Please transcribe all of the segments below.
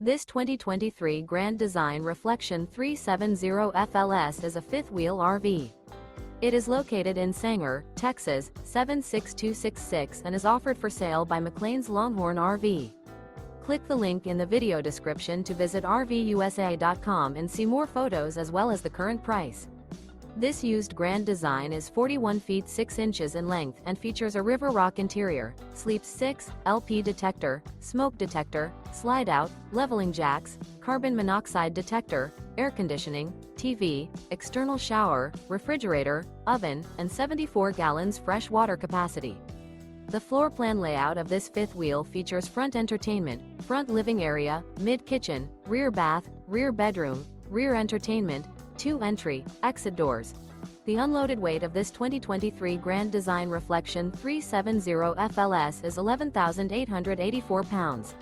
This 2023 Grand Design Reflection 370 FLS is a fifth-wheel RV. It is located in Sanger, Texas, 76266 and is offered for sale by McClain's Longhorn RV. Click the link in the video description to visit RVUSA.com and see more photos as well as the current price. This used Grand Design is 41 feet 6 inches in length and features a River Rock interior, sleeps 6, LP detector, smoke detector, slide-out, leveling jacks, carbon monoxide detector, air conditioning, TV, external shower, refrigerator, oven, and 74 gallons fresh water capacity. The floor plan layout of this fifth wheel features front entertainment, front living area, mid-kitchen, rear bath, rear bedroom, rear entertainment, 2 entry, exit doors. The unloaded weight of this 2023 Grand Design Reflection 370 FLS is 11,884 pounds.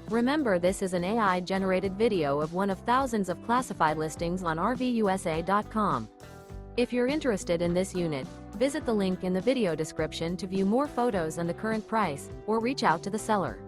Remember, this is an AI-generated video of one of thousands of classified listings on RVUSA.com. If you're interested in this unit, visit the link in the video description to view more photos and the current price, or reach out to the seller.